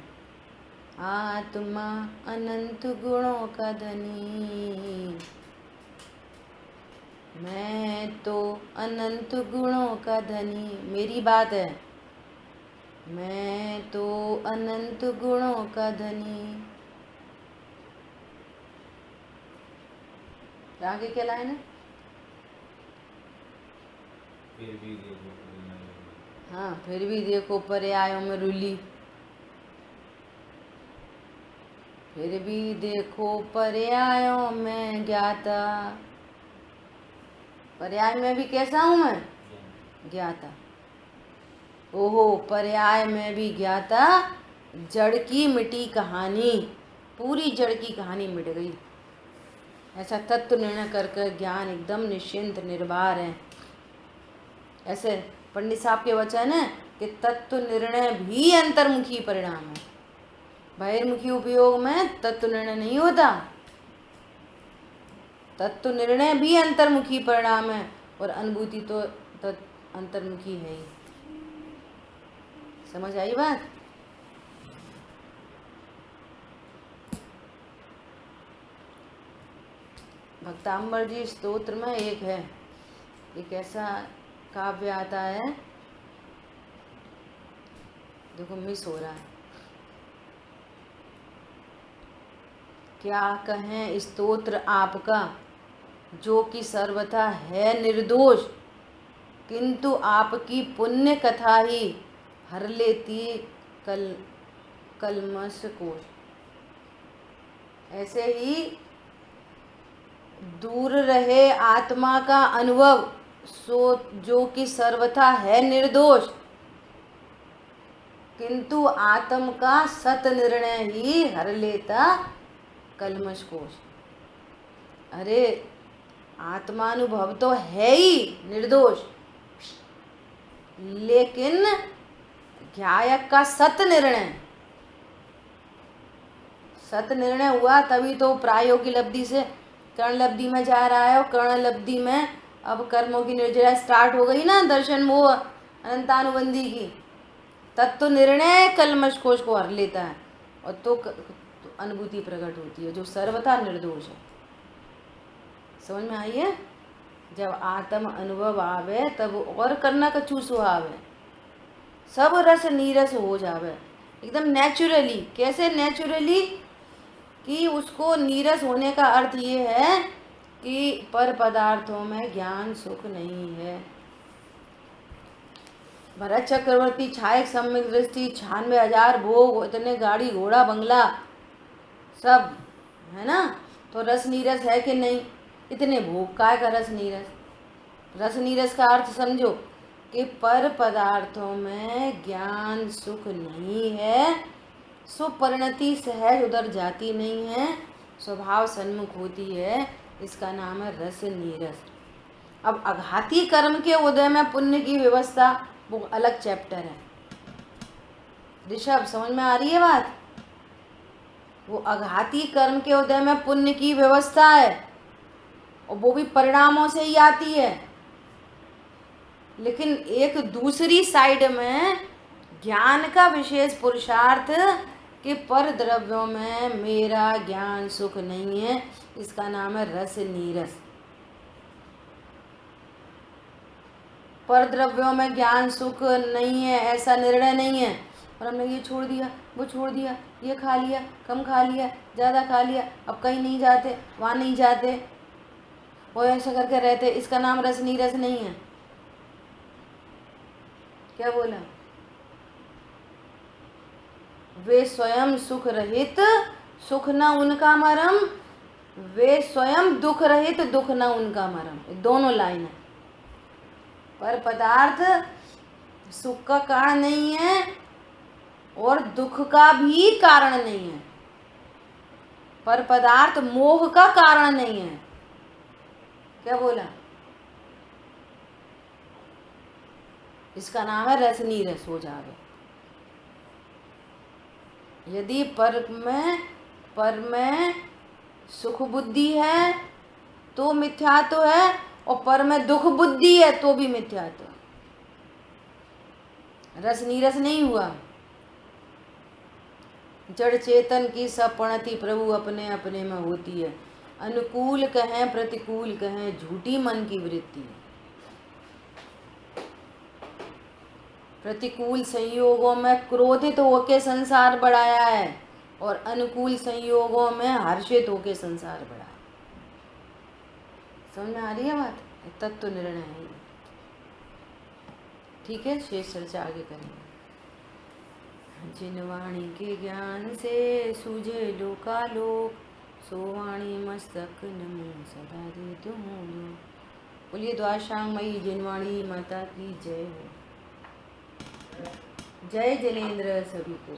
आत्मा अनंत गुणों का धनी, मैं तो अनंत गुणों का धनी। मेरी बात है, मैं तो अनंत गुणों का धनी। आगे क्या लाइन है? हाँ, फिर भी देखो पर्यायों में रुली। फिर भी देखो पर्यायों में ज्ञाता। पर्याय में भी कैसा हूं मैं? ज्ञाता। ओहो, पर्याय में भी ज्ञाता। जड़ की मिटी कहानी, पूरी जड़ की कहानी मिट गई। ऐसा तत्व निर्णय कर ज्ञान एकदम निश्चिंत निर्भर है। ऐसे पंडित साहब के वचन है कि तत्व निर्णय भी अंतर्मुखी परिणाम है। बहिर्मुखी उपयोग में तत्व निर्णय नहीं होता। तत्व निर्णय भी अंतर्मुखी परिणाम है और अनुभूति तो अंतर्मुखी है ही। समझ आई बात? भक्तांबर जी स्तोत्र में एक है, एक ऐसा काव्य आता है, देखो मिस हो रहा है। क्या कहें स्तोत्र आपका, जो कि सर्वथा है निर्दोष, किंतु आपकी पुण्य कथा ही हर लेती कलमश को। ऐसे ही दूर रहे आत्मा का अनुभव, सो जो कि सर्वथा है निर्दोष, किंतु आत्म का सत निर्णय ही हर लेता कलमश कोश। अरे आत्मानुभव तो है ही निर्दोष, लेकिन ज्ञायक का सत निर्णय हुआ तभी तो प्रायोगिक लब्धि से कर्ण लब्धि में जा रहा है। और कर्ण लब्धि में अब कर्मों की निर्जरा स्टार्ट हो गई ना, दर्शन मोह अनंतानुबंधी की। तत्व निर्णय कलमश कोश को हर लेता है और तो अनुभूति प्रकट होती है जो सर्वथा निर्दोष है। समझ में आई है? जब आत्म अनुभव आवे तब और करना कछु सुहावे, सब रस नीरस हो जावे एकदम नेचुरली। कैसे नेचुरली? कि उसको नीरस होने का अर्थ ये है कि पर पदार्थों में ज्ञान सुख नहीं है। भरत चक्रवर्ती छायक सम्यक दृष्टि 96,000 भोग, इतने गाड़ी घोड़ा बंगला सब है ना, तो रस नीरस है कि नहीं? इतने भोग काय का रस नीरस? रस नीरस का अर्थ समझो कि पर पदार्थों में ज्ञान सुख नहीं है, सो परिणति सहज उधर जाती नहीं है, स्वभाव सन्मुख होती है, इसका नाम है रस नीरस। अब अघाती कर्म के उदय में पुण्य की व्यवस्था, वो अलग चैप्टर है। ऋषभ समझ में आ रही है बात? वो अघाती कर्म के उदय में पुण्य की व्यवस्था है और वो भी परिणामों से ही आती है। लेकिन एक दूसरी साइड में ज्ञान का विशेष पुरुषार्थ कि पर द्रव्यों में मेरा ज्ञान सुख नहीं है, इसका नाम है रस नीरस। पर द्रव्यों में ज्ञान सुख नहीं है ऐसा निर्णय नहीं है, और हमने ये छोड़ दिया, वो छोड़ दिया, ये खा लिया, कम खा लिया, ज़्यादा खा लिया, अब कहीं नहीं जाते, वहाँ नहीं जाते, वो ऐसा करके रहते, इसका नाम रस नीरस नहीं है। क्या बोला? वे स्वयं सुख रहित, सुख न उनका मरम, वे स्वयं दुख रहित, दुख न उनका मरम। दोनों लाइन है। पर पदार्थ सुख का कारण नहीं है और दुख का भी कारण नहीं है। पर पदार्थ मोह का कारण नहीं है। क्या बोला? इसका नाम है रस नीरस हो जावे। यदि पर में सुख बुद्धि है तो मिथ्यात्व है, और पर में दुख बुद्धि है तो भी मिथ्यात्व। रस नीरस नहीं हुआ। जड़ चेतन की सब प्रणति प्रभु अपने अपने में होती है। अनुकूल कहें प्रतिकूल कहें, झूठी मन की वृत्ति। प्रतिकूल संयोगों में क्रोधित होके संसार बढ़ाया है, और अनुकूल संयोगों में हर्षित होके संसार बढ़ाया। समझ में आ रही है बात? तत्व निर्णय है। ठीक है, शेष चर्चा आगे करेंगे। जिन वाणी के ज्ञान से सूझे लोकालोक, सो वाणी मस्तक नमो सदा दे तुम। बोलिए द्वाशांगमयी जिनवाणी माता की जय हो। जय जलेंद्र सभी को।